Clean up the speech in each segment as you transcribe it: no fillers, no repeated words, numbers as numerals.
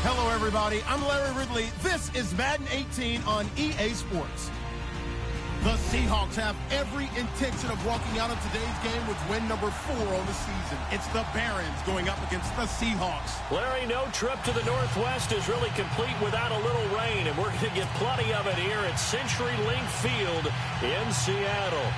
Hello, everybody. I'm Larry Ridley. This is Madden 18 on EA Sports. The Seahawks have every intention of walking out of today's game with win number 4 on the season. It's the Barons going up against the Seahawks. Larry, no trip to the Northwest is really complete without a little rain, and we're going to get plenty of it here at CenturyLink Field in Seattle.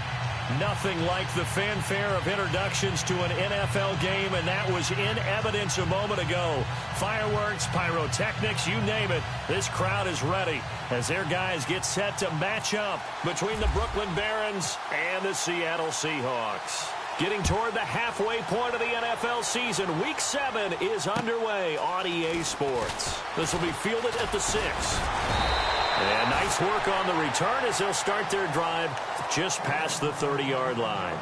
Nothing like the fanfare of introductions to an NFL game, and that was in evidence a moment ago. Fireworks, pyrotechnics, you name it. This crowd is ready as their guys get set to match up between the Brooklyn Barons and the Seattle Seahawks. Getting toward the halfway point of the NFL season, Week 7 is underway on EA Sports. This will be fielded at the 6. And nice work on the return as they'll start their drive just past the 30-yard line.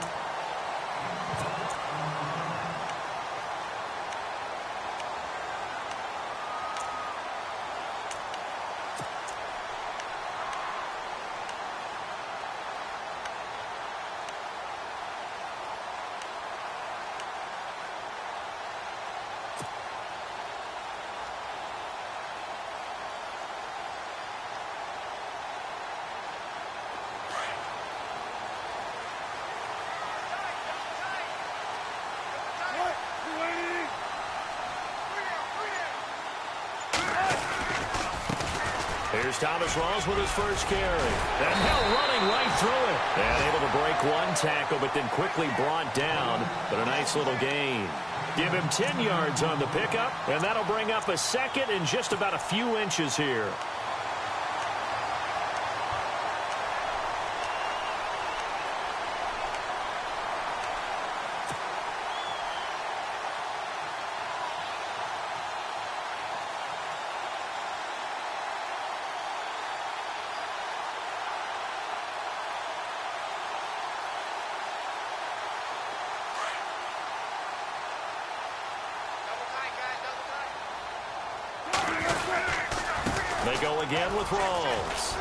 Here's Thomas Rawls with his first carry. And now running right through it. And able to break one tackle, but then quickly brought down. But a nice little gain. Give him 10 yards on the pickup. And that'll bring up a second and just about a few inches here. They go again with Rawls.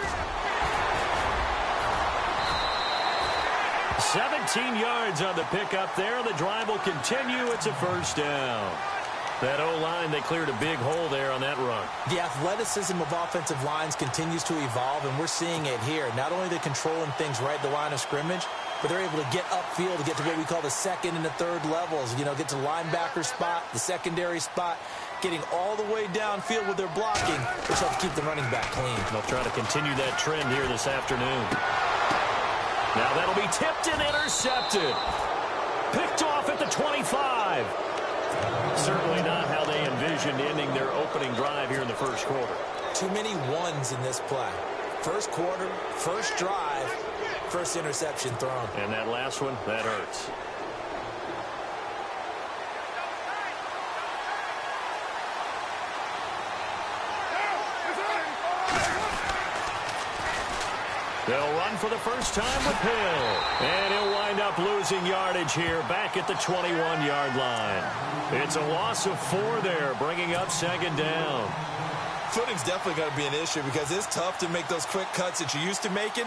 17 yards on the pickup there. The drive will continue. It's a first down. That O-line, they cleared a big hole there on that run. The athleticism of offensive lines continues to evolve, and we're seeing it here. Not only are they controlling things right at the line of scrimmage, but they're able to get upfield to get to what we call the second and the third levels. You know, get to linebacker spot, the secondary spot, getting all the way downfield with their blocking, which helps keep the running back clean. They'll try to continue that trend here this afternoon. Now that'll be tipped and intercepted. Picked off at the 25. Certainly not how they envisioned ending their opening drive here in the first quarter. Too many ones in this play. First quarter, first drive, first interception thrown. And that last one, that hurts. They'll run for the first time with Hill. And he'll wind up losing yardage here back at the 21-yard line. It's a loss of 4 there, bringing up second down. Footing's definitely going to be an issue because it's tough to make those quick cuts that you're used to making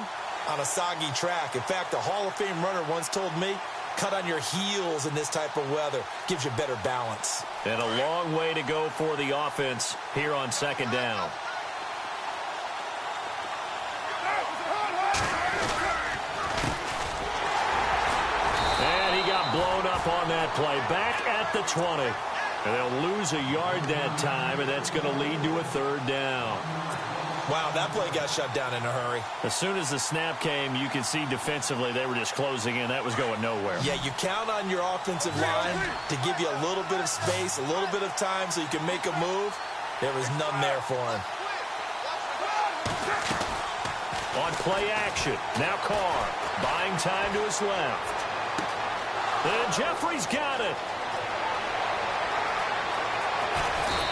on a soggy track. In fact, a Hall of Fame runner once told me, cut on your heels in this type of weather. Gives you better balance. And a long way to go for the offense here on second down. Blown up on that play, back at the 20. And they'll lose a yard that time, and that's going to lead to a third down. Wow, that play got shut down in a hurry. As soon as the snap came, you could see defensively they were just closing in. That was going nowhere. Yeah, you count on your offensive line to give you a little bit of space, a little bit of time so you can make a move. There was none there for him. On play action, now Carr, buying time to his left. And Jeffrey's got it.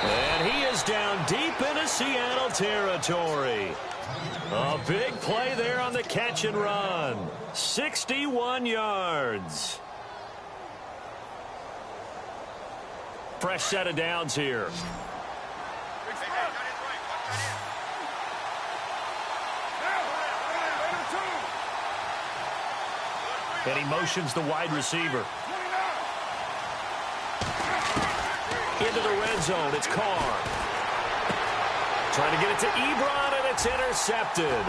And he is down deep into Seattle territory. A big play there on the catch and run. 61 yards. Fresh set of downs here. And he motions the wide receiver. Into the red zone, it's Carr. Trying to get it to Ebron, and it's intercepted.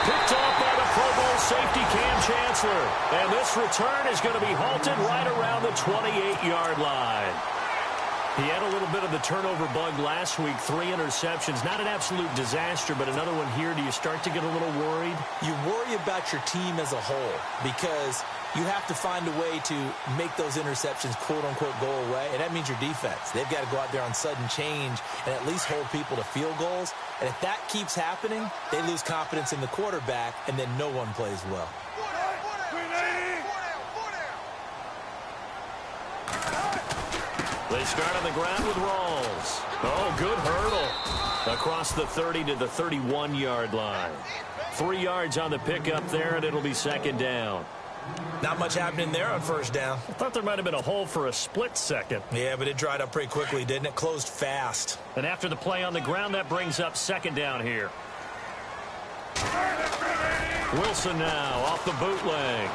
Picked off by the Pro Bowl safety Cam Chancellor. And this return is going to be halted right around the 28-yard line. He had a little bit of the turnover bug last week, 3 interceptions. Not an absolute disaster, but another one here. Do you start to get a little worried? You worry about your team as a whole because you have to find a way to make those interceptions, quote-unquote, go away, and that means your defense. They've got to go out there on sudden change and at least hold people to field goals. And if that keeps happening, they lose confidence in the quarterback, and then no one plays well. They start on the ground with Rawls. Oh, good hurdle. Across the 30 to the 31-yard line. 3 yards on the pickup there, and it'll be second down. Not much happening there on first down. I thought there might have been a hole for a split second. Yeah, but it dried up pretty quickly, didn't it? Closed fast. And after the play on the ground, that brings up second down here. Wilson now off the bootleg.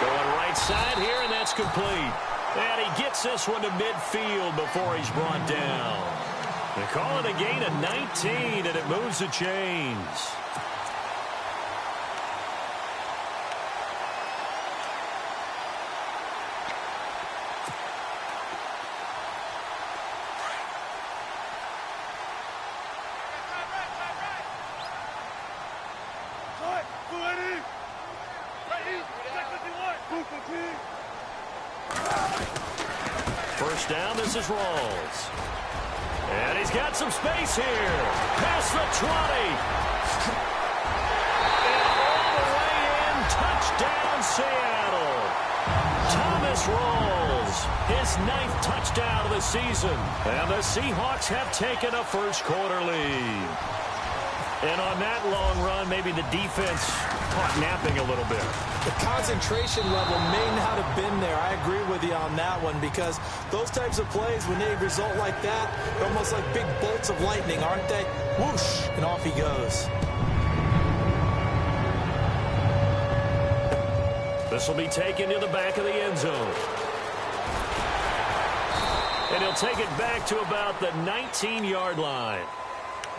Going right side here, and that's complete. And he gets this one to midfield before he's brought down. They call it a gain of 19, and it moves the chains. First down, this is Rawls. And he's got some space here. Past the 20. And all the way in, touchdown Seattle. Thomas Rawls, his 9th touchdown of the season. And the Seahawks have taken a first quarter lead. And on that long run, maybe the defense caught napping a little bit. The concentration level may not have been there. I agree with you on that one because those types of plays, when they result like that, they're almost like big bolts of lightning, aren't they? Whoosh, and off he goes. This will be taken to the back of the end zone. And he'll take it back to about the 19-yard line.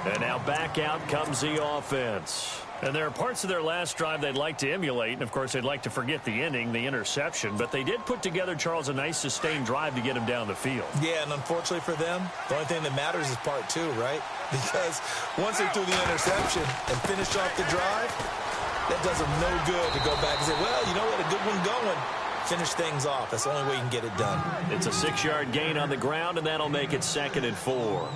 And now back out comes the offense. And there are parts of their last drive they'd like to emulate. And, of course, they'd like to forget the inning, the interception. But they did put together, Charles, a nice sustained drive to get him down the field. Yeah, and unfortunately for them, the only thing that matters is part 2, right? Because once they threw the interception and finished off the drive, that does them no good to go back and say, well, you know what, a good one going. Finish things off. That's the only way you can get it done. It's a 6-yard gain on the ground, and that'll make it 2nd and 4.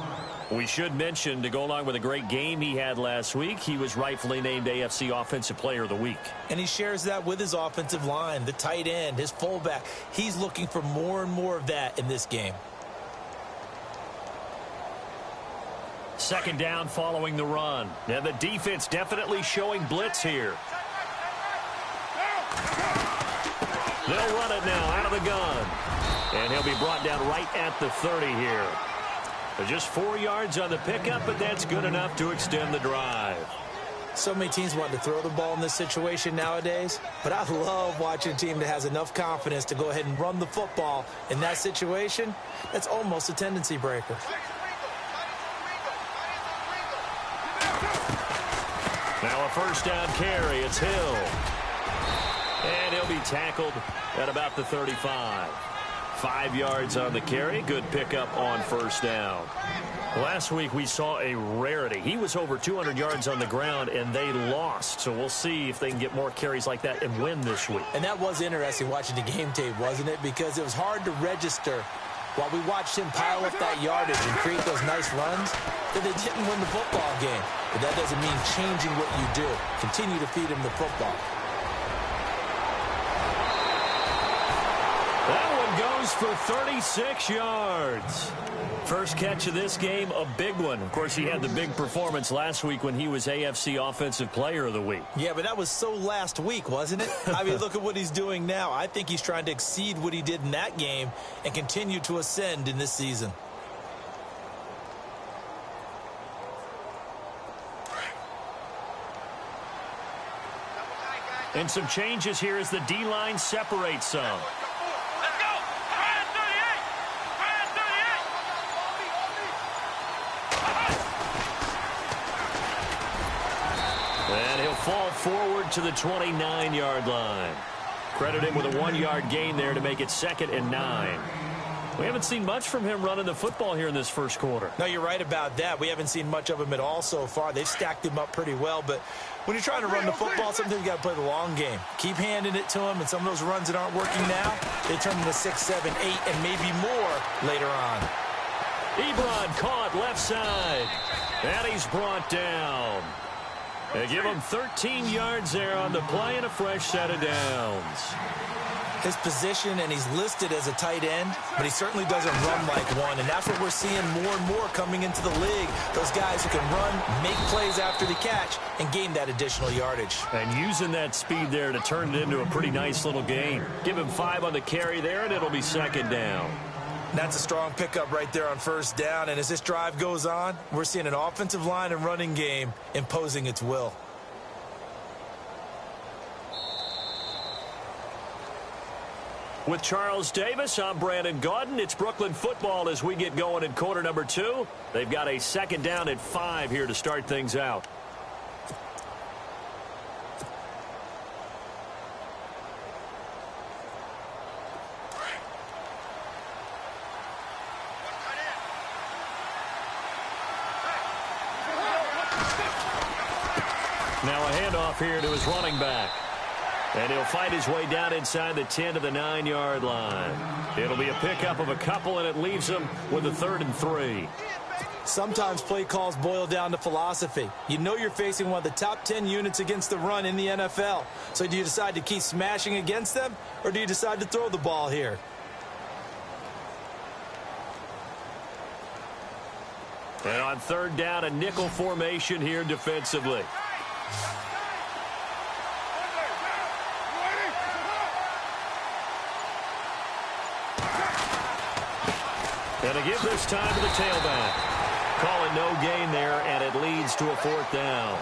We should mention, to go along with a great game he had last week, he was rightfully named AFC Offensive Player of the Week. And he shares that with his offensive line, the tight end, his fullback. He's looking for more and more of that in this game. Second down following the run. And the defense definitely showing blitz here. They'll run it now out of the gun. And he'll be brought down right at the 30 here. Just 4 yards on the pickup, but that's good enough to extend the drive. So many teams want to throw the ball in this situation nowadays, but I love watching a team that has enough confidence to go ahead and run the football in that situation. That's almost a tendency breaker. Now a first down carry. It's Hill. And he'll be tackled at about the 35. 5 yards on the carry. Good pickup on first down. Last week we saw a rarity. He was over 200 yards on the ground, and they lost. So we'll see if they can get more carries like that and win this week. And that was interesting watching the game tape, wasn't it? Because it was hard to register while we watched him pile up that yardage and create those nice runs that they didn't win the football game. But that doesn't mean changing what you do. Continue to feed him the football. Goes for 36 yards. First catch of this game, a big one. Of course, he had the big performance last week when he was AFC Offensive Player of the Week. Yeah, but that was so last week, wasn't it? I mean, look at what he's doing now. I think he's trying to exceed what he did in that game and continue to ascend in this season. And some changes here as the D-line separates some. fall forward to the 29-yard line. Credit him with a 1-yard gain there to make it 2nd and 9. We haven't seen much from him running the football here in this first quarter. No, you're right about that. We haven't seen much of him at all so far. They've stacked him up pretty well, but when you're trying to run the football, sometimes you got to play the long game. Keep handing it to him, and some of those runs that aren't working now, they turn into 6, 7, 8, and maybe more later on. Ebron caught left side, and he's brought down. They give him 13 yards there on the play and a fresh set of downs. His position, and he's listed as a tight end, but he certainly doesn't run like one, and that's what we're seeing more and more coming into the league. Those guys who can run, make plays after the catch, and gain that additional yardage. And using that speed there to turn it into a pretty nice little gain. Give him 5 on the carry there, and it'll be 2nd down. That's a strong pickup right there on 1st down, and as this drive goes on, we're seeing an offensive line and running game imposing its will. With Charles Davis, I'm Brandon Gaudin. It's Brooklyn football as we get going in quarter number 2. They've got a 2nd down at 5 here to start things out. Now a handoff here to his running back. And he'll fight his way down inside the 10 to the 9-yard line. It'll be a pickup of a couple, and it leaves him with a 3rd and 3. Sometimes play calls boil down to philosophy. You know you're facing one of the top 10 units against the run in the NFL. So do you decide to keep smashing against them, or do you decide to throw the ball here? And on 3rd down, a nickel formation here defensively. And a give this time to the tailback. Calling no gain there, and it leads to a 4th down.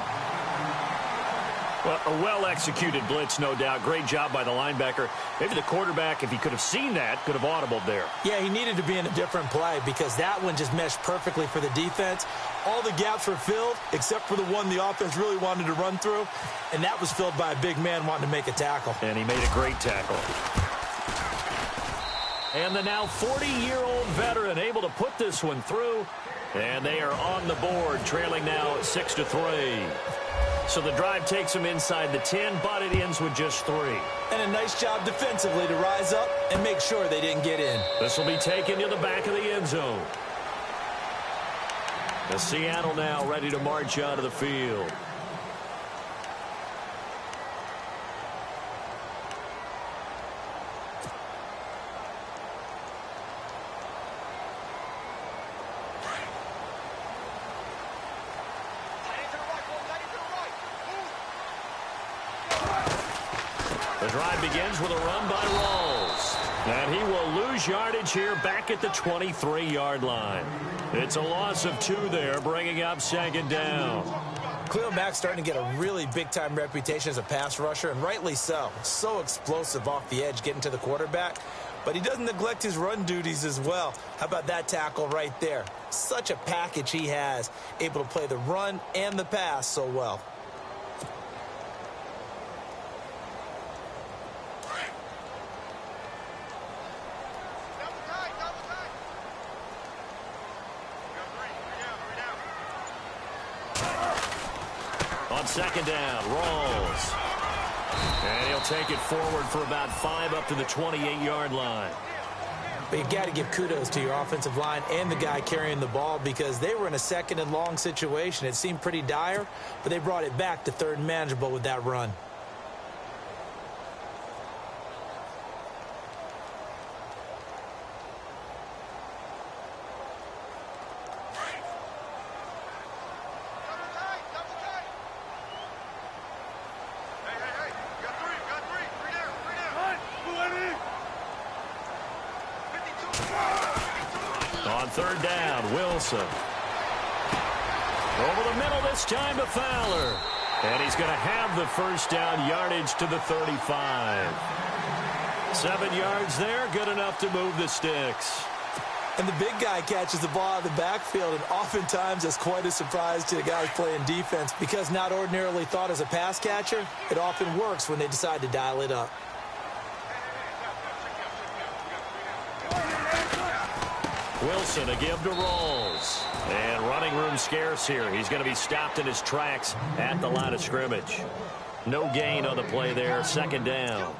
Well, a well-executed blitz, no doubt. Great job by the linebacker. Maybe the quarterback, if he could have seen that, could have audibled there. Yeah, he needed to be in a different play because that one just meshed perfectly for the defense. All the gaps were filled except for the one the offense really wanted to run through, and that was filled by a big man wanting to make a tackle. And he made a great tackle. And the now 40-year-old veteran able to put this one through. And they are on the board, trailing now 6-3. So the drive takes them inside the 10, but it ends with just 3. And a nice job defensively to rise up and make sure they didn't get in. This will be taken to the back of the end zone. The Seattle now ready to march out of the field. The drive begins with a run by Rawls. And he will lose yardage here back at the 23-yard line. It's a loss of 2 there, bringing up 2nd down. Khalil Mack's starting to get a really big-time reputation as a pass rusher, and rightly so. So explosive off the edge getting to the quarterback. But he doesn't neglect his run duties as well. How about that tackle right there? Such a package he has, able to play the run and the pass so well. On 2nd down, Rawls. And he'll take it forward for about 5 up to the 28-yard line. But you got to give kudos to your offensive line and the guy carrying the ball because they were in a 2nd and long situation. It seemed pretty dire, but they brought it back to 3rd and manageable with that run. On 3rd down, Wilson. Over the middle this time to Fowler. And he's going to have the 1st down yardage to the 35. 7 yards there, good enough to move the sticks. And the big guy catches the ball out of the backfield, and oftentimes that's quite a surprise to the guys playing defense because not ordinarily thought as a pass catcher, it often works when they decide to dial it up. Wilson to give to Rawls. And running room scarce here. He's going to be stopped in his tracks at the line of scrimmage. No gain on the play there. Second down.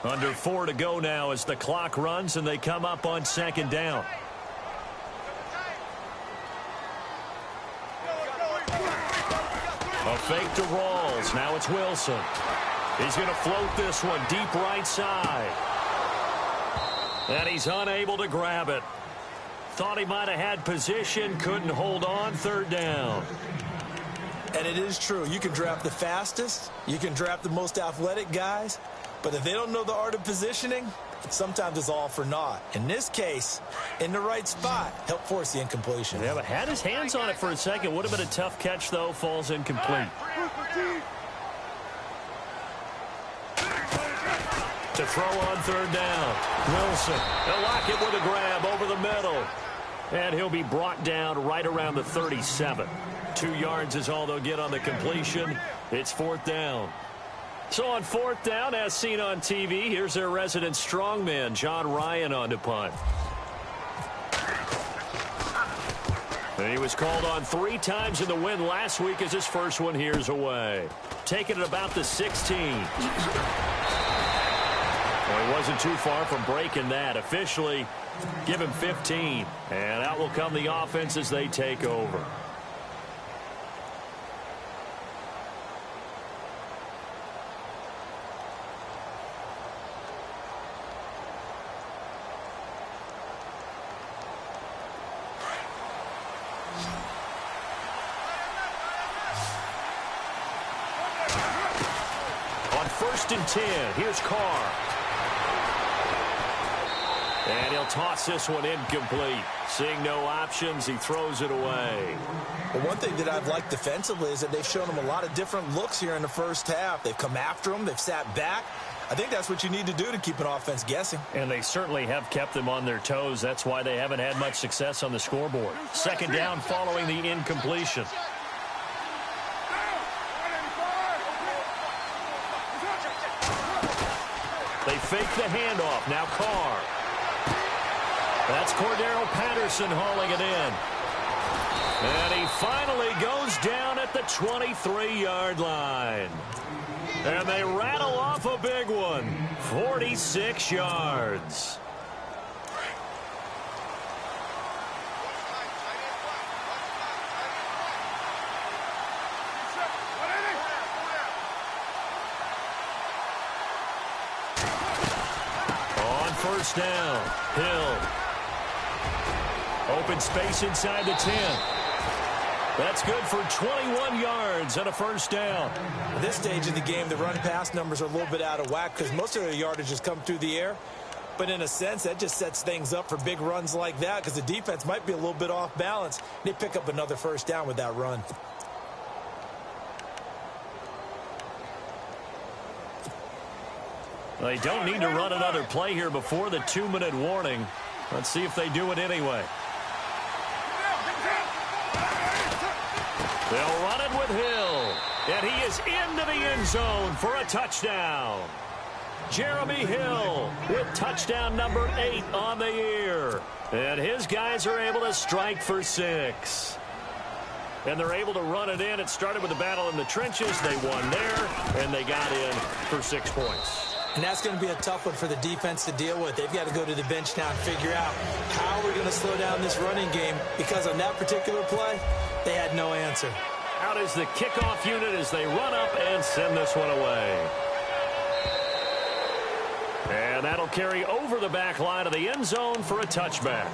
Under 4 to go now as the clock runs and they come up on second down. A fake to Rawls. Now it's Wilson. He's going to float this one deep right side. And he's unable to grab it. Thought he might have had position, couldn't hold on. Third down. And it is true. You can draft the fastest. You can draft the most athletic guys. But if they don't know the art of positioning, sometimes it's all for naught. In this case, in the right spot, help force the incompletion. Yeah, but had his hands on it for a second. Would have been a tough catch, though. Falls incomplete. To throw on third down. Wilson. They'll lock it with a grab over the middle. And he'll be brought down right around the 37. 2 yards is all they'll get on the completion. It's fourth down. So on fourth down, as seen on TV, here's their resident strongman, John Ryan, on to punt. And he was called on 3 times in the win last week as his first one here's away. Taking it about the 16. Well, he wasn't too far from breaking that. Officially, give him 15. And out will come the offense as they take over. First and 10. Here's Carr. And he'll toss this one incomplete. Seeing no options, he throws it away. Well, one thing that I've liked defensively is that they've shown him a lot of different looks here in the first half. They've come after him. They've sat back. I think that's what you need to do to keep an offense guessing. And they certainly have kept them on their toes. That's why they haven't had much success on the scoreboard. Second down following the incompletion. They fake the handoff. Now Carr. That's Cordero Patterson hauling it in. And he finally goes down at the 23-yard line. And they rattle off a big one. 46 yards. First down. Hill. Open space inside the 10. That's good for 21 yards and a first down. At this stage of the game, the run-pass numbers are a little bit out of whack because most of their yardage has come through the air. But in a sense, that just sets things up for big runs like that because the defense might be a little bit off balance. They pick up another first down with that run. They don't need to run another play here before the 2-minute warning. Let's see if they do it anyway. They'll run it with Hill. And he is into the end zone for a touchdown. Jeremy Hill with touchdown number 8 on the year. And his guys are able to strike for 6. And they're able to run it in. It started with a battle in the trenches. They won there, and they got in for 6 points. And that's going to be a tough one for the defense to deal with. They've got to go to the bench now and figure out how we're going to slow down this running game because on that particular play, they had no answer. Out is the kickoff unit as they run up and send this one away. And that'll carry over the back line of the end zone for a touchback.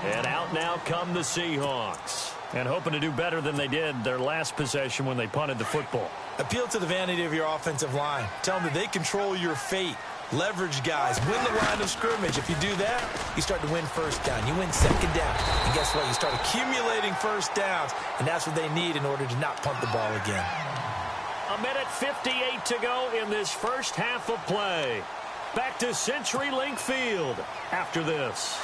And out now come the Seahawks. And hoping to do better than they did their last possession when they punted the football. Appeal to the vanity of your offensive line. Tell them that they control your fate. Leverage guys. Win the line of scrimmage. If you do that, you start to win first down. You win second down. And guess what? You start accumulating first downs. And that's what they need in order to not punt the ball again. 1:58 to go in this first half of play. Back to CenturyLink Field after this.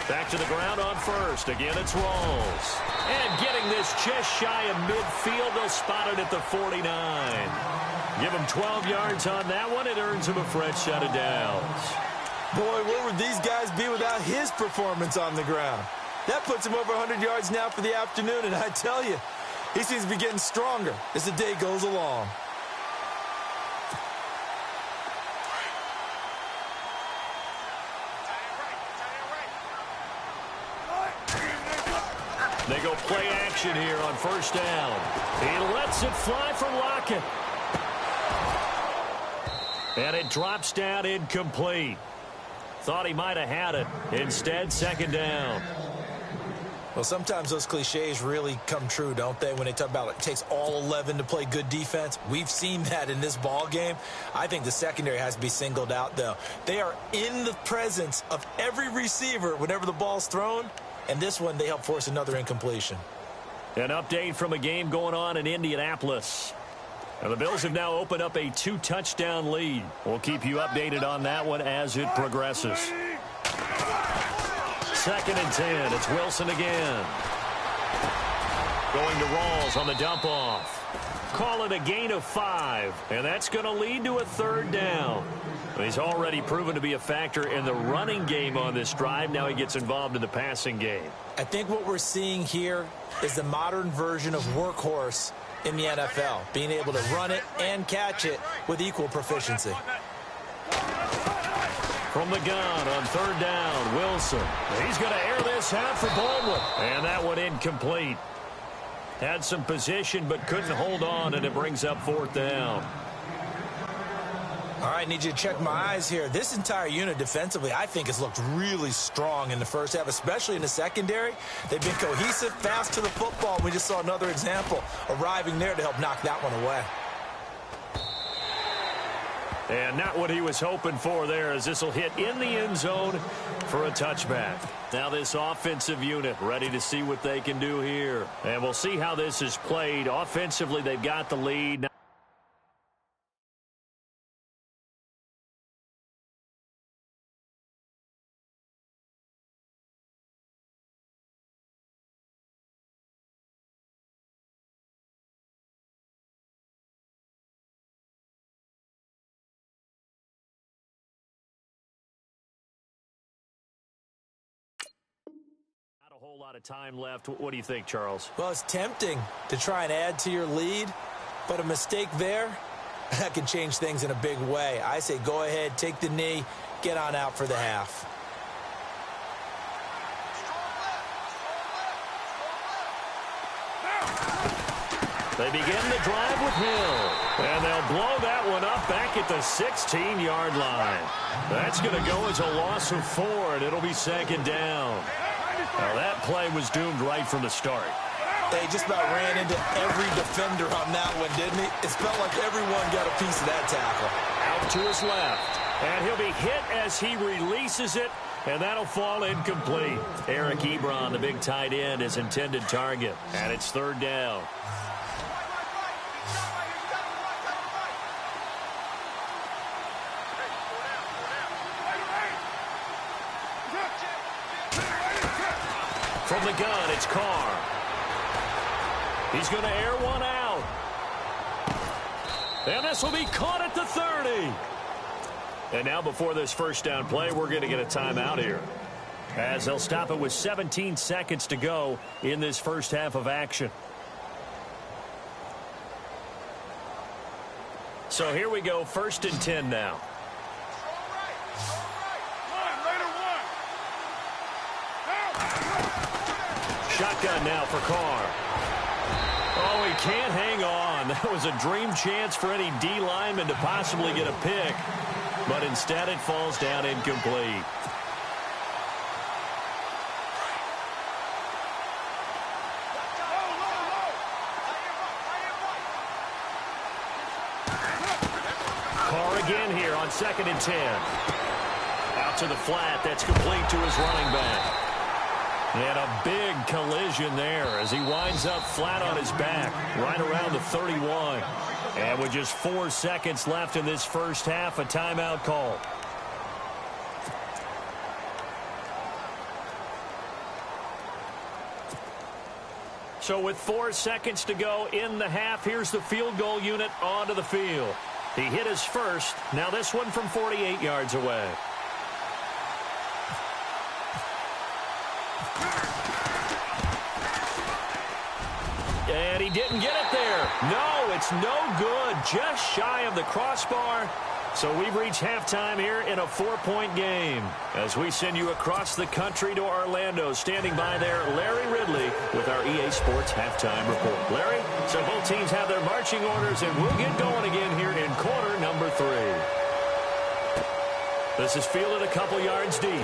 Back to the ground on first. Again, it's Rawls. And getting this just shy of midfield. They'll spot it at the 49. Give him 12 yards on that one. It earns him a fresh set of downs. Boy, where would these guys be without his performance on the ground? That puts him over 100 yards now for the afternoon. And I tell you, he seems to be getting stronger as the day goes along. They go play action here on first down. He lets it fly for Lockett. And it drops down incomplete. Thought he might have had it. Instead, second down. Well, sometimes those cliches really come true, don't they, when they talk about it takes all 11 to play good defense. We've seen that in this ball game. I think the secondary has to be singled out, though. They are in the presence of every receiver whenever the ball's thrown. And this one, they help force another incompletion. An update from a game going on in Indianapolis. And the Bills have now opened up a 2-touchdown lead. We'll keep you updated on that one as it progresses. 2nd and 10. It's Wilson again. Going to Rawls on the dump-off. Call it a gain of 5. And that's going to lead to a 3rd down. He's already proven to be a factor in the running game on this drive. Now he gets involved in the passing game. I think what we're seeing here is the modern version of workhorse in the NFL, being able to run it and catch it with equal proficiency. From the gun on 3rd down, Wilson. He's going to air this out for Baldwin. And that one incomplete. Had some position but couldn't hold on, and it brings up 4th down. All right, need you to check my eyes here. This entire unit defensively, I think, has looked really strong in the first half, especially in the secondary. They've been cohesive, fast to the football. We just saw another example arriving there to help knock that one away. And not what he was hoping for there, as this will hit in the end zone for a touchback. Now this offensive unit ready to see what they can do here. And we'll see how this is played. Offensively, they've got the lead. A whole lot of time left. What do you think, Charles? Well, it's tempting to try and add to your lead, but a mistake there, that can change things in a big way. I say go ahead, take the knee, get on out for the half. They begin the drive with Hill, and they'll blow that one up back at the 16-yard line. That's going to go as a loss of 4, and it'll be 2nd down. Now, that play was doomed right from the start. They just about ran into every defender on that one, didn't he? It felt like everyone got a piece of that tackle. Out to his left, and he'll be hit as he releases it, and that'll fall incomplete. Eric Ebron, the big tight end, is intended target, and it's 3rd down. From the gun, it's Carr. He's going to air one out. And this will be caught at the 30. And now before this first down play, we're going to get a timeout here, as they'll stop it with 17 seconds to go in this first half of action. So here we go, 1st and 10 now. Shotgun now for Carr. Oh, he can't hang on. That was a dream chance for any D lineman to possibly get a pick. but instead it falls down incomplete. Carr again here on 2nd and 10. Out to the flat. That's complete to his running back. And a big collision there as he winds up flat on his back right around the 31. And with just 4 seconds left in this first half, a timeout call. So with 4 seconds to go in the half, here's the field goal unit onto the field. He hit his first. Now this one from 48 yards away. And he didn't get it there. No, it's no good. Just shy of the crossbar. So we've reached halftime here in a 4-point game. As we send you across the country to Orlando, standing by there, Larry Ridley with our EA Sports Halftime Report. Larry, so both teams have their marching orders, and we'll get going again here in quarter number 3. This is fielded a couple yards deep. And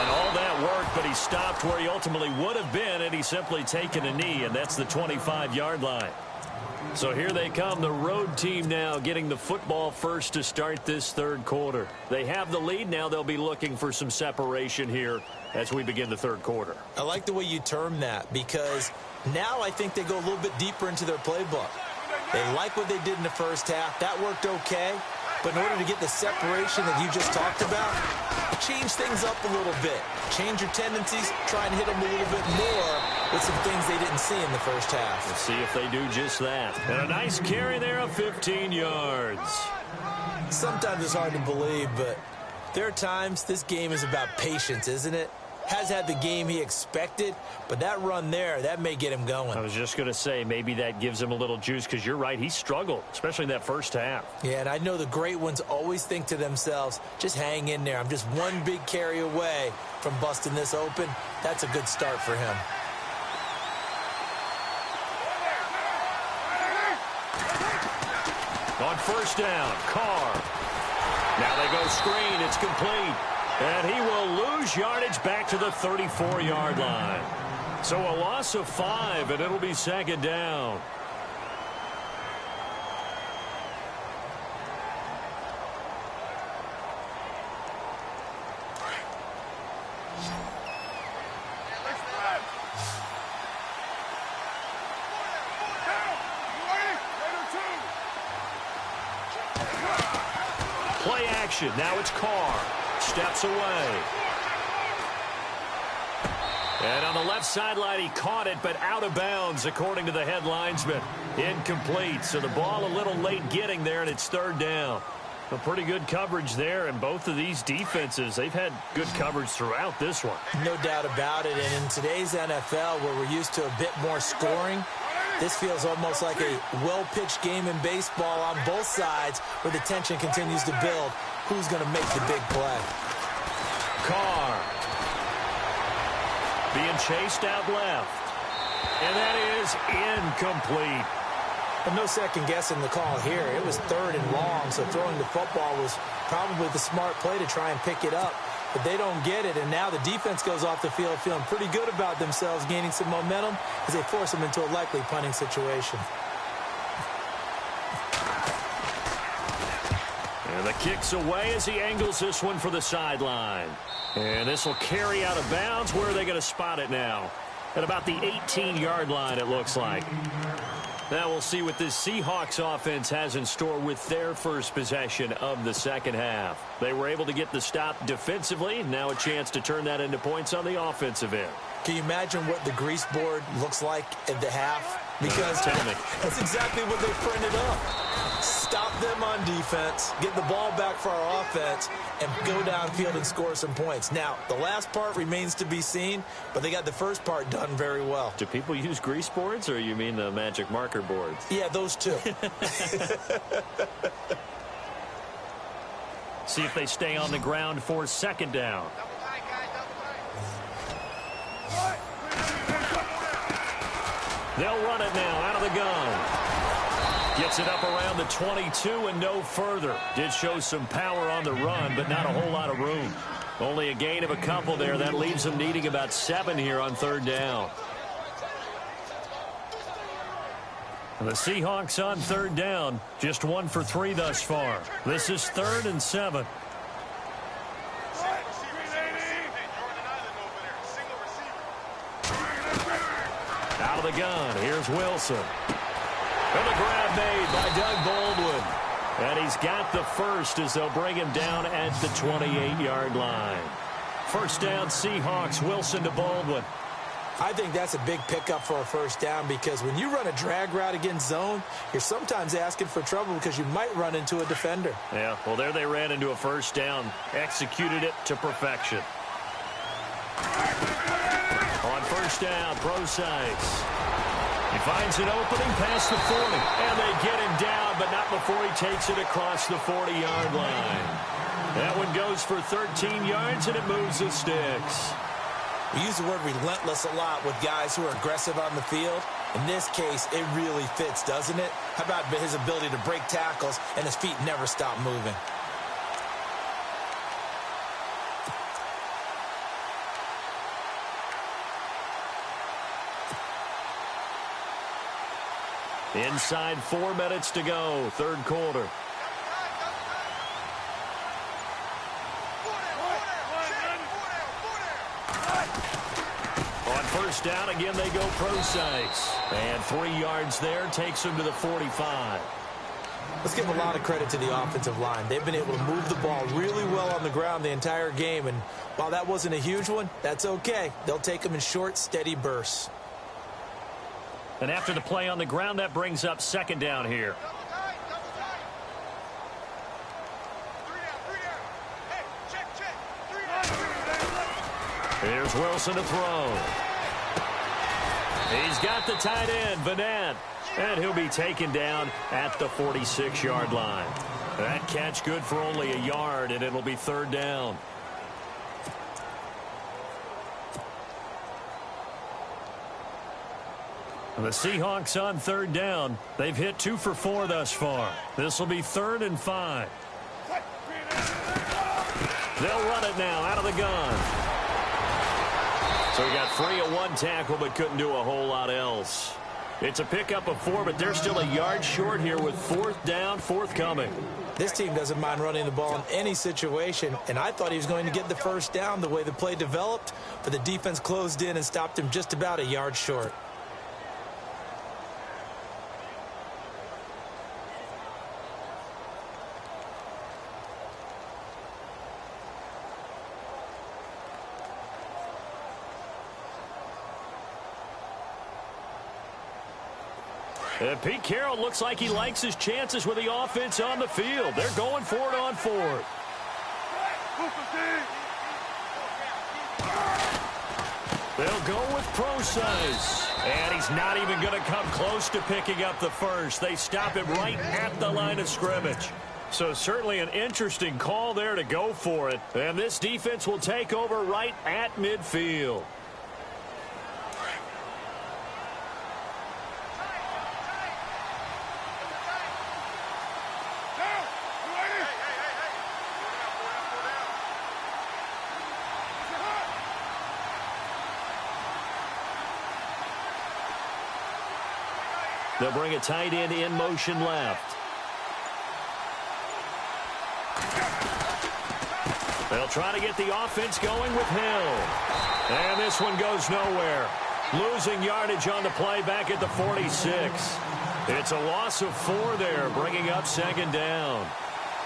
all that worked, but he stopped where he ultimately would have been had he simply taken a knee, and that's the 25-yard line. So here they come, the road team now getting the football first to start this third quarter. They have the lead. Now they'll be looking for some separation here as we begin the third quarter. I like the way you term that because now I think they go a little bit deeper into their playbook. They like what they did in the first half. That worked okay. But in order to get the separation that you just talked about, change things up a little bit. Change your tendencies, try and hit them a little bit more with some things they didn't see in the first half. Let's see if they do just that. And a nice carry there of 15 yards. Sometimes it's hard to believe, but there are times this game is about patience, isn't it? Has had the game he expected, but that run there, that may get him going. I was just going to say, maybe that gives him a little juice because you're right, he struggled, especially in that first half. Yeah, and I know the great ones always think to themselves, just hang in there. I'm just one big carry away from busting this open. That's a good start for him. On first down, Carr. Now they go screen. It's complete. And he will lose yardage back to the 34-yard line. So a loss of 5, and it'll be second down. Play action. Now it's Carr. Steps away. And on the left sideline, he caught it, but out of bounds, according to the head linesman. Incomplete. So the ball a little late getting there, and it's third down. A pretty good coverage there, and both of these defenses, they've had good coverage throughout this one. No doubt about it. And in today's NFL, where we're used to a bit more scoring, this feels almost like a well-pitched game in baseball on both sides where the tension continues to build. Who's going to make the big play? Carr being chased out left. And that is incomplete. But no second guessing the call here. It was third and long, so throwing the football was probably the smart play to try and pick it up. But they don't get it, and now the defense goes off the field feeling pretty good about themselves, gaining some momentum as they force them into a likely punting situation. And the kick's away as he angles this one for the sideline. And this will carry out of bounds. Where are they going to spot it now? At about the 18-yard line, it looks like. Now we'll see what this Seahawks offense has in store with their first possession of the second half. They were able to get the stop defensively. Now a chance to turn that into points on the offensive end. Can you imagine what the grease board looks like at the half? Because tell me. That's exactly what they printed up. Stop them on defense, get the ball back for our offense, and go downfield and score some points. Now, the last part remains to be seen, but they got the first part done very well. Do people use grease boards, or you mean the magic marker boards? Yeah, those two. See if they stay on the ground for second down. They'll run it now out of the gun. Gets it up around the 22 and no further. Did show some power on the run, but not a whole lot of room. Only a gain of a couple there. That leaves them needing about 7 here on third down. The Seahawks on third down, just 1 for 3 thus far. This is 3rd and 7. Out of the gun, here's Wilson. And the grab made by Doug Baldwin. And he's got the first as they'll bring him down at the 28-yard line. First down, Seahawks, Wilson to Baldwin. I think that's a big pickup for a first down because when you run a drag route against zone, you're sometimes asking for trouble because you might run into a defender. Yeah, well, there they ran into a first down. Executed it to perfection. On first down, Procise. He finds an opening past the 40. And they get him down, but not before he takes it across the 40-yard line. That one goes for 13 yards, and it moves the sticks. We use the word relentless a lot with guys who are aggressive on the field. In this case, it really fits, doesn't it? How about his ability to break tackles and his feet never stop moving? Inside 4 minutes to go, third quarter. On first down, again, they go Procise. And 3 yards there takes him to the 45. Let's give a lot of credit to the offensive line. They've been able to move the ball really well on the ground the entire game. And while that wasn't a huge one, that's okay. They'll take them in short, steady bursts. And after the play on the ground, that brings up second down here. Here's Wilson to throw. He's got the tight end, Vanette. And he'll be taken down at the 46-yard line. That catch good for only a yard, and it'll be third down. The Seahawks on third down. They've hit 2 for 4 thus far. This will be 3rd and 5. They'll run it now out of the gun. So he got free of 1 tackle but couldn't do a whole lot else. It's a pickup of 4, but they're still a yard short here with 4th down, forthcoming. This team doesn't mind running the ball in any situation, and I thought he was going to get the first down the way the play developed, but the defense closed in and stopped him just about a yard short. And Pete Carroll looks like he likes his chances with the offense on the field. They're going for it on 4th. They'll go with Procise. And he's not even going to come close to picking up the first. They stop him right at the line of scrimmage. So certainly an interesting call there to go for it. And this defense will take over right at midfield. They'll bring a tight end in motion left. They'll try to get the offense going with Hill. And this one goes nowhere. Losing yardage on the play back at the 46. It's a loss of 4 there, bringing up second down.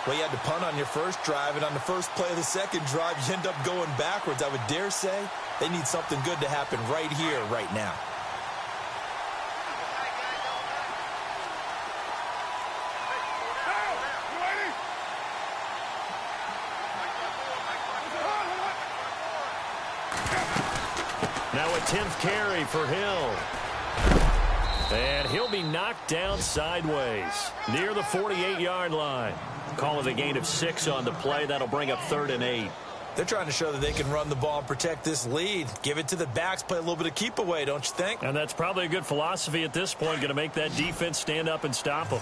Well, you had to punt on your first drive, and on the first play of the second drive, you end up going backwards. I would dare say they need something good to happen right here, right now. Now a 10th carry for Hill. And he'll be knocked down sideways near the 48-yard line. Call it a gain of 6 on the play. That'll bring up 3rd and 8. They're trying to show that they can run the ball and protect this lead. Give it to the backs, play a little bit of keep away, don't you think? And that's probably a good philosophy at this point, going to make that defense stand up and stop them.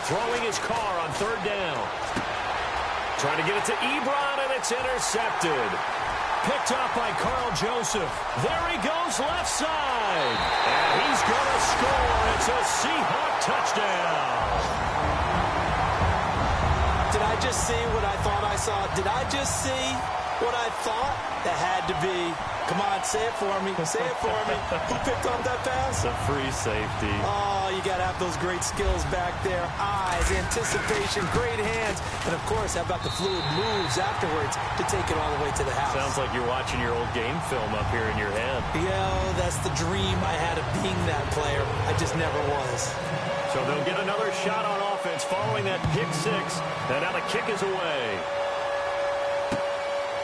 Throwing his car on third down. Trying to get it to Ebron, and it's intercepted. Picked up by Carl Joseph. There he goes left side. And he's going to score. It's a Seahawk touchdown. Did I just see what I thought I saw? Did I just see what I thought? That had to be. Come on, say it for me. Say it for me. Who picked up that pass? It's a free safety. Oh, you got to have those great skills back there. Eyes, anticipation, great hands. And, of course, how about the fluid moves afterwards to take it all the way to the house? Sounds like you're watching your old game film up here in your head. Yeah, that's the dream I had of being that player. I just never was. So they'll get another shot on offense following that pick six. And now the kick is away.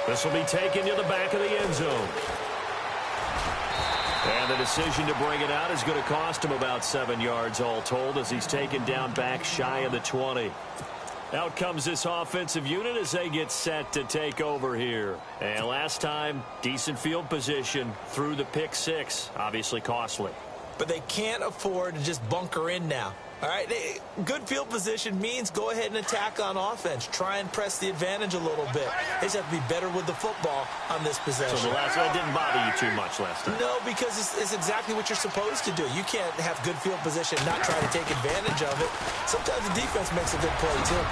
This will be taken to the back of the end zone. And the decision to bring it out is going to cost him about 7 yards all told as he's taken down back shy of the 20. Out comes this offensive unit as they get set to take over here. And last time, decent field position through the pick six. Obviously costly. But they can't afford to just bunker in now. All right, good field position means go ahead and attack on offense. Try and press the advantage a little bit. They just have to be better with the football on this possession. So the last one didn't bother you too much last time? No, because it's exactly what you're supposed to do. You can't have good field position and not try to take advantage of it. Sometimes the defense makes a good play, too.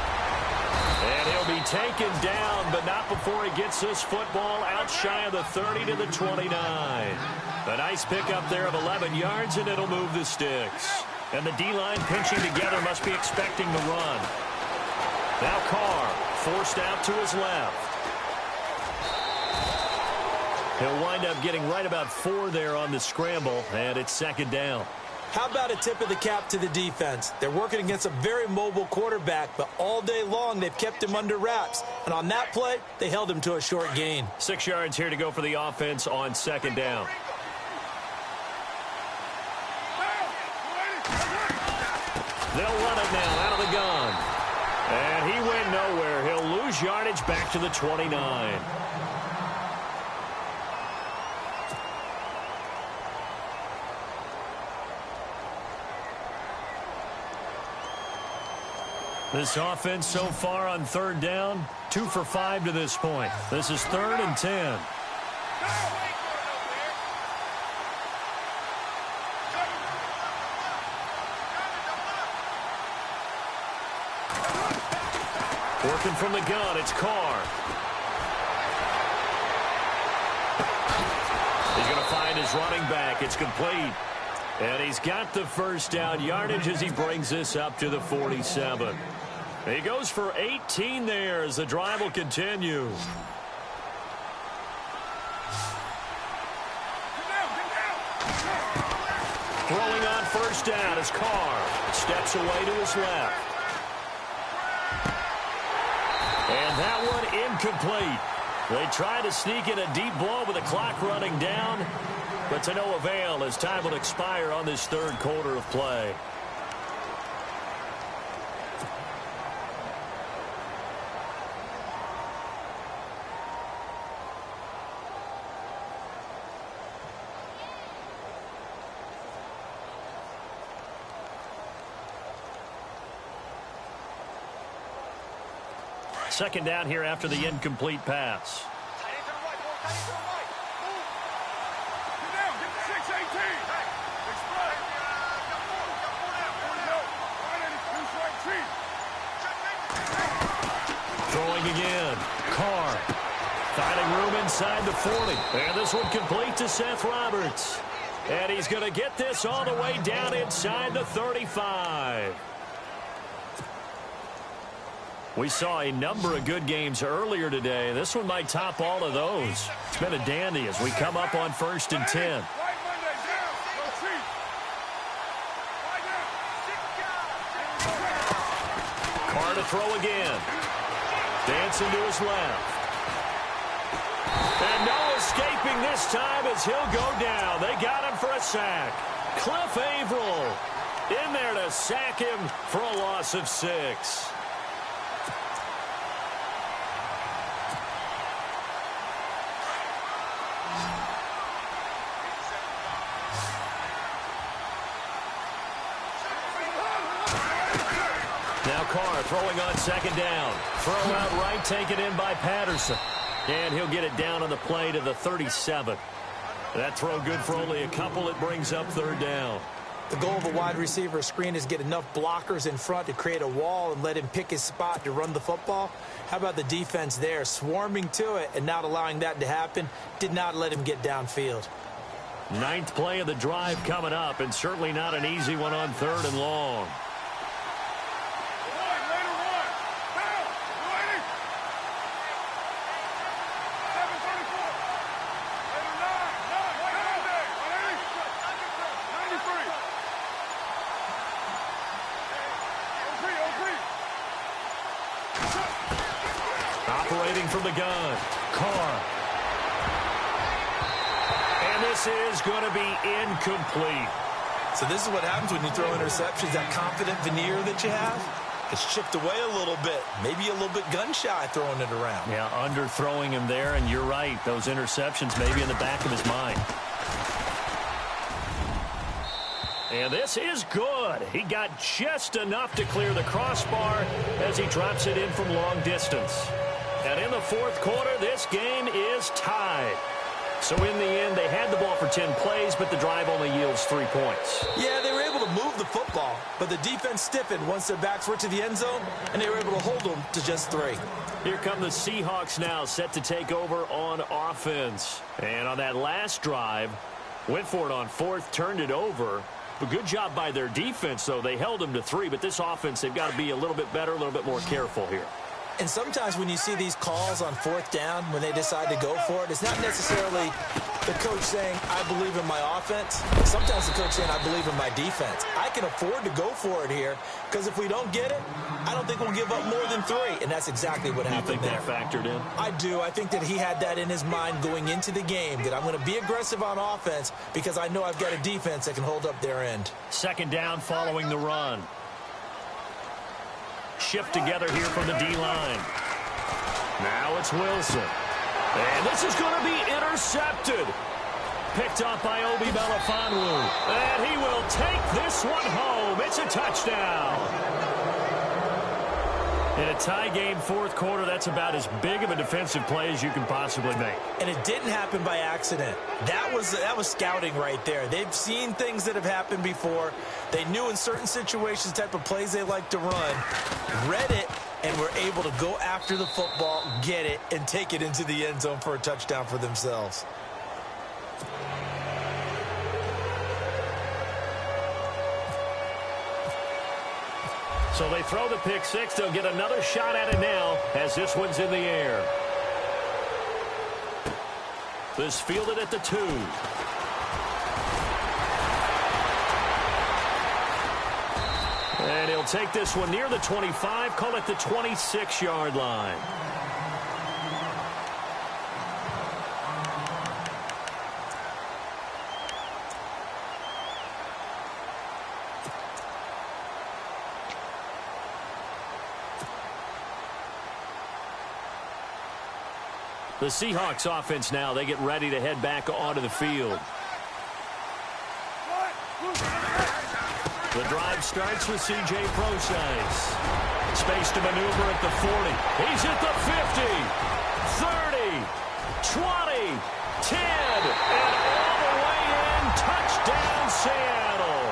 And he'll be taken down, but not before he gets this football out shy of the 30 to the 29. A nice pickup there of 11 yards, and it'll move the sticks. And the D-line pinching together must be expecting the run. Now Carr forced out to his left. He'll wind up getting right about 4 there on the scramble, and it's second down. How about a tip of the cap to the defense? They're working against a very mobile quarterback, but all day long they've kept him under wraps. And on that play, they held him to a short gain. 6 yards here to go for the offense on second down. They'll run it now out of the gun. And he went nowhere. He'll lose yardage back to the 29. This offense so far on third down, 2 for 5 to this point. This is 3rd and 10. Working from the gun, it's Carr. He's going to find his running back. It's complete. And he's got the first down yardage as he brings this up to the 47. He goes for 18 there as the drive will continue. Throwing on first down is Carr. Steps away to his left. And that one incomplete. They try to sneak in a deep blow with the clock running down, but to no avail as time will expire on this third quarter of play. Second down here after the incomplete pass. Throwing again. Carr finding room inside the 40. And this one complete to Seth Roberts. And he's going to get this all the way down inside the 35. We saw a number of good games earlier today. This one might top all of those. It's been a dandy as we come up on 1st and 10. Carr to throw again. Dancing to his left. And no escaping this time as he'll go down. They got him for a sack. Cliff Averill in there to sack him for a loss of 6. Now Carr throwing on second down. Throw out right, taken in by Patterson. And he'll get it down on the play to the 37. That throw good for only a couple. It brings up third down. The goal of a wide receiver screen is get enough blockers in front to create a wall and let him pick his spot to run the football. How about the defense there, swarming to it and not allowing that to happen? Did not let him get downfield. 9th play of the drive coming up, and certainly not an easy one on 3rd and long. Operating from the gun, Carr. And this is going to be incomplete. So this is what happens when you throw interceptions. That confident veneer that you have, it's chipped away a little bit. Maybe a little bit gun-shy throwing it around. Yeah, underthrowing him there, and you're right. Those interceptions maybe in the back of his mind. And this is good. He got just enough to clear the crossbar as he drops it in from long distance. And in the 4th quarter, this game is tied. So in the end, they had the ball for 10 plays, but the drive only yields 3 points. Yeah, they were able to move the football, but the defense stiffened once their backs were to the end zone, and they were able to hold them to just 3. Here come the Seahawks now, set to take over on offense. And on that last drive, went for it on 4th, turned it over. A good job by their defense, though. They held them to 3, but this offense, they've got to be a little bit better, a little bit more careful here. And sometimes when you see these calls on 4th down, when they decide to go for it, it's not necessarily the coach saying, I believe in my offense. Sometimes the coach saying, I believe in my defense. I can afford to go for it here, because if we don't get it, I don't think we'll give up more than 3. And that's exactly what happened there. You think that factored in? I do. I think that he had that in his mind going into the game, that I'm going to be aggressive on offense because I know I've got a defense that can hold up their end. 2nd down following the run. Shift together here from the D-line. Now it's Wilson. And this is going to be intercepted. Picked up by Obi Melifonwu. And he will take this one home. It's a touchdown. In a tie game, 4th quarter, that's about as big of a defensive play as you can possibly make. And it didn't happen by accident. That was scouting right there. They've seen things that have happened before. They knew in certain situations the type of plays they like to run, read it, and were able to go after the football, get it, and take it into the end zone for a touchdown for themselves. So they throw the pick 6. They'll get another shot at it now as this one's in the air. This fielded at the 2. And he'll take this one near the 25, call it the 26-yard line. The Seahawks offense now, they get ready to head back onto the field. The drive starts with C.J. Procise. Space to maneuver at the 40. He's at the 50, 30, 20, 10, and all the way in. Touchdown, Seattle.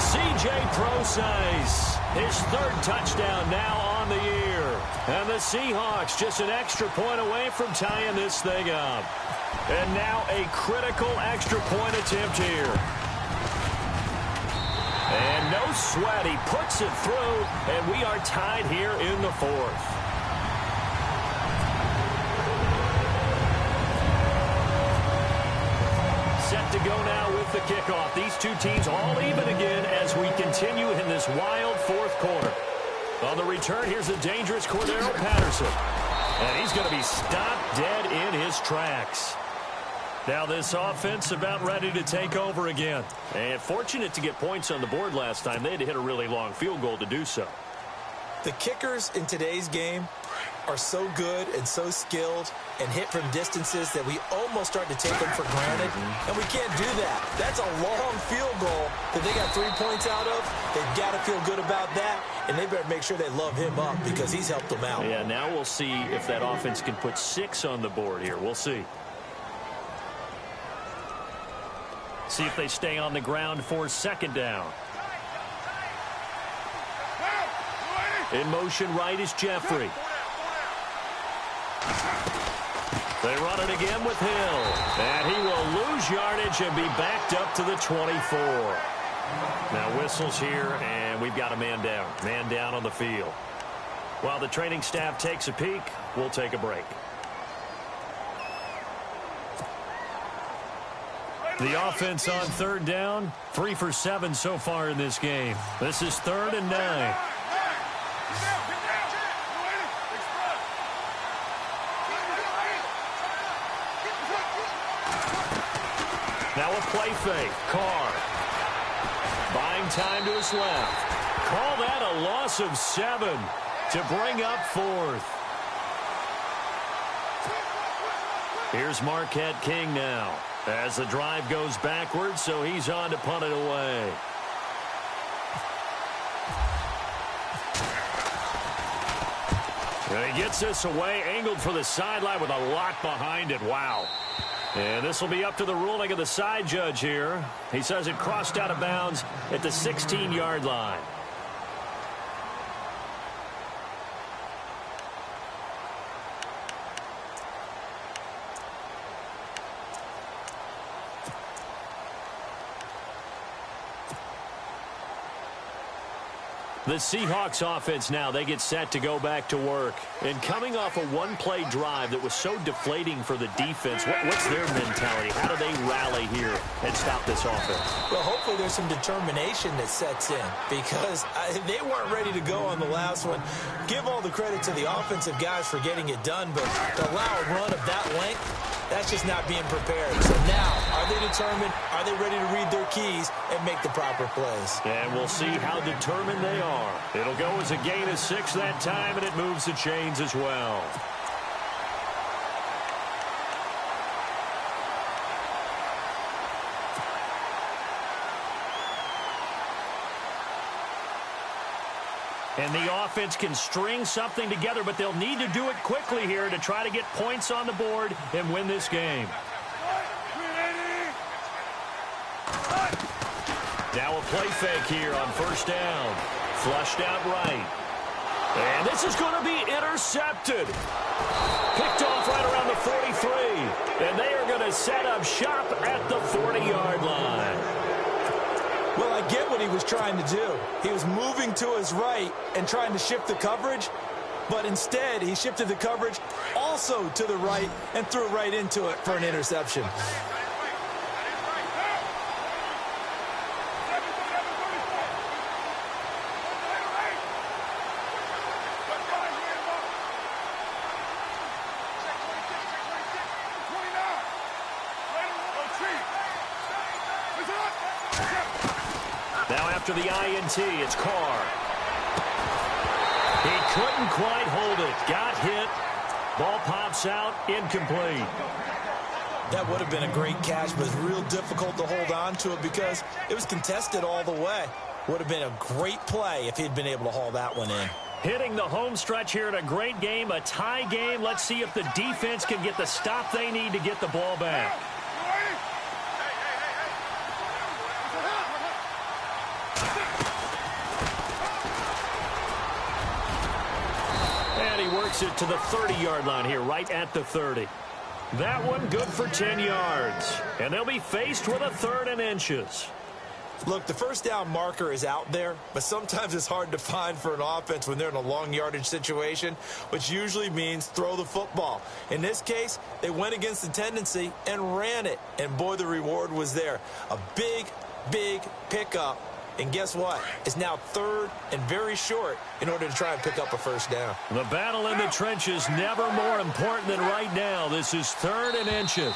C.J. Procise, his 3rd touchdown now on the year. And the Seahawks just an extra point away from tying this thing up. And now a critical extra point attempt here. And no sweat. He puts it through, and we are tied here in the 4th. Set to go now with the kickoff. These two teams all even again as we continue in this wild 4th quarter. On the return, here's a dangerous Cordero Patterson. And he's going to be stopped dead in his tracks. Now this offense about ready to take over again. And fortunate to get points on the board last time. They had to hit a really long field goal to do so. The kickers in today's game are so good and so skilled and hit from distances that we almost start to take them for granted. And we can't do that. That's a long field goal that they got 3 points out of. They've got to feel good about that, and they better make sure they love him up because he's helped them out. Yeah, now we'll see if that offense can put 6 on the board here. We'll see. See if they stay on the ground for second down. In motion right is Jeffrey. They run it again with Hill. And he will lose yardage and be backed up to the 24. Now whistles here, and we've got a man down. Man down on the field. While the training staff takes a peek, we'll take a break. The offense on third down, 3 for 7 so far in this game. This is 3rd and 9. Now a play fake. Carr. Buying time to his left. Call that a loss of 7 to bring up 4th. Here's Marquette King now as the drive goes backwards, so he's on to punt it away. And he gets this away, angled for the sideline with a lot behind it. Wow. And this will be up to the ruling of the side judge here. He says it crossed out of bounds at the 16-yard line. The Seahawks offense now, they get set to go back to work. And coming off a one-play drive that was so deflating for the defense, what's their mentality? How do they rally here and stop this offense? Well, hopefully there's some determination that sets in because they weren't ready to go on the last one. Give all the credit to the offensive guys for getting it done, but to allow a run of that length, that's just not being prepared. So now, are they determined? Are they ready to read their keys and make the proper plays? And we'll see how determined they are. It'll go as a gain of 6 that time, and it moves the chains as well. And the offense can string something together, but they'll need to do it quickly here to try to get points on the board and win this game. Now a play fake here on first down. Flushed out right. And this is going to be intercepted. Picked off right around the 43. And they are going to set up shop at the 40-yard line. Well, I get what he was trying to do. He was moving to his right and trying to shift the coverage, but instead he shifted the coverage also to the right and threw right into it for an interception. After the INT, it's Carr. He couldn't quite hold it. Got hit. Ball pops out. Incomplete. That would have been a great catch, but it's real difficult to hold on to it because it was contested all the way. Would have been a great play if he'd been able to haul that one in. Hitting the home stretch here in a great game, a tie game. Let's see if the defense can get the stop they need to get the ball back. Works it to the 30-yard line here, right at the 30. That one good for 10 yards. And they'll be faced with a 3rd and inches. Look, the first down marker is out there, but sometimes it's hard to find for an offense when they're in a long yardage situation, which usually means throw the football. In this case, they went against the tendency and ran it. And boy, the reward was there. A big, big pickup And guess what? It's now 3rd and very short in order to try and pick up a first down. The battle in the trenches never more important than right now. This is 3rd and inches.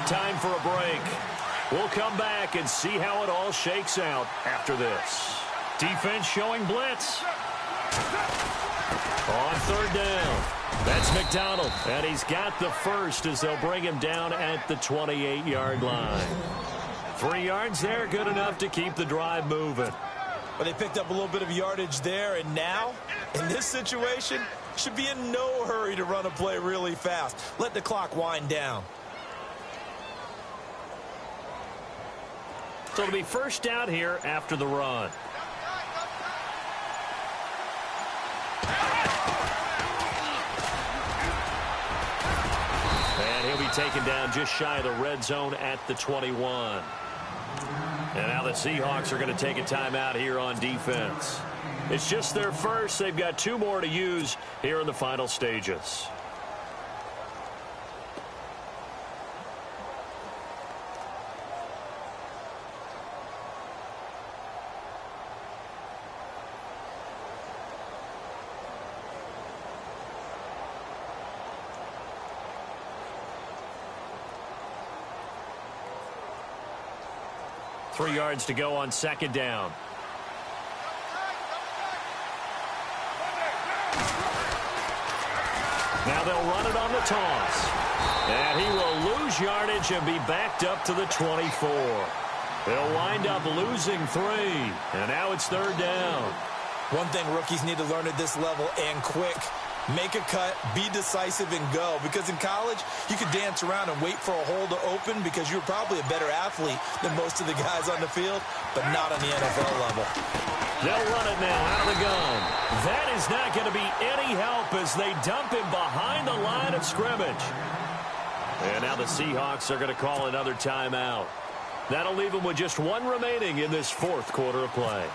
Time for a break. We'll come back and see how it all shakes out after this. Defense showing blitz. On 3rd down. That's McDonald, and he's got the first as they'll bring him down at the 28-yard line. 3 yards there, good enough to keep the drive moving. But they picked up a little bit of yardage there, and now, in this situation, should be in no hurry to run a play really fast. Let the clock wind down. So it'll be first down here after the run. And he'll be taken down just shy of the red zone at the 21. And now the Seahawks are going to take a timeout here on defense. It's just their first. They've got 2 more to use here in the final stages. Three yards to go on 2nd down. Now they'll run it on the toss. And he will lose yardage and be backed up to the 24. They'll wind up losing 3. And now it's 3rd down. One thing rookies need to learn at this level, and quick. Make a cut, be decisive, and go. Because in college, you could dance around and wait for a hole to open because you're probably a better athlete than most of the guys on the field, but not on the NFL level. They'll run it now out of the gun. That is not going to be any help as they dump him behind the line of scrimmage. And now the Seahawks are going to call another timeout. That'll leave them with just 1 remaining in this 4th quarter of play.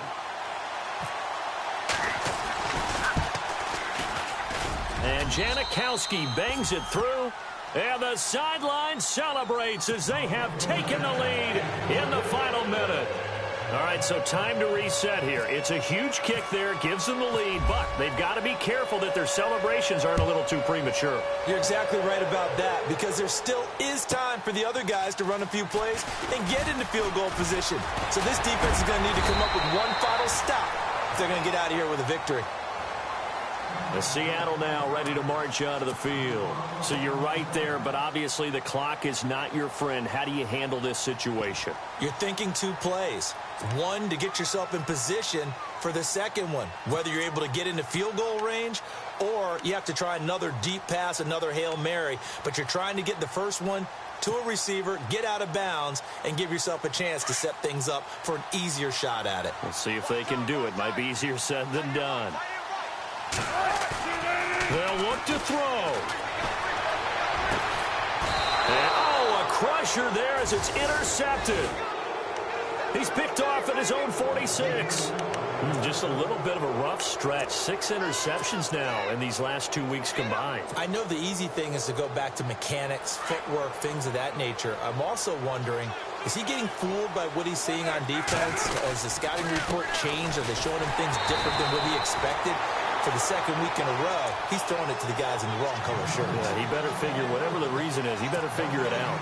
And Janikowski bangs it through. And the sideline celebrates as they have taken the lead in the final minute. All right, so time to reset here. It's a huge kick there, gives them the lead, but they've got to be careful that their celebrations aren't a little too premature. You're exactly right about that, because there still is time for the other guys to run a few plays and get into field goal position. So this defense is going to need to come up with one final stop if they're going to get out of here with a victory. The Seattle now ready to march onto the field. So you're right there, but obviously the clock is not your friend. How do you handle this situation? You're thinking 2 plays. 1 to get yourself in position for the second one, whether you're able to get into field goal range or you have to try another deep pass, another Hail Mary. But you're trying to get the first one to a receiver, get out of bounds, and give yourself a chance to set things up for an easier shot at it. We'll see if they can do it. Might be easier said than done. They'll look to throw. And, a crusher there as it's intercepted. He's picked off at his own 46. Just a little bit of a rough stretch. 6 interceptions now in these last 2 weeks combined. I know the easy thing is to go back to mechanics, footwork, things of that nature. I'm also wondering, is he getting fooled by what he's seeing on defense? Has the scouting report changed? Are they showing him things different than what he expected? For the 2nd week in a row, he's throwing it to the guys in the wrong color shirts. Yeah, he better figure, whatever the reason is, he better figure it out.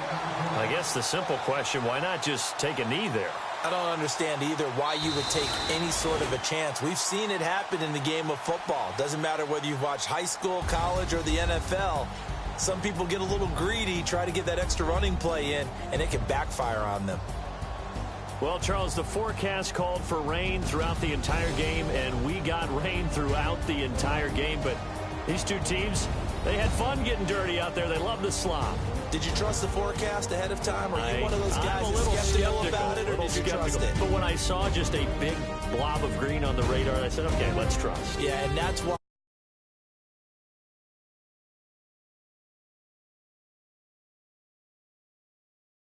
I guess the simple question, why not just take a knee there? I don't understand either why you would take any sort of a chance. We've seen it happen in the game of football. Doesn't matter whether you've watched high school, college, or the NFL. Some people get a little greedy, try to get that extra running play in, and it can backfire on them. Well, Charles, the forecast called for rain throughout the entire game, and we got rain throughout the entire game. But these 2 teams, they had fun getting dirty out there. They love the slop. Did you trust the forecast ahead of time? Or are you one of those guys that's skeptical about it, or did you trust it? But when I saw just a big blob of green on the radar, I said, okay, let's trust. Yeah, and that's why.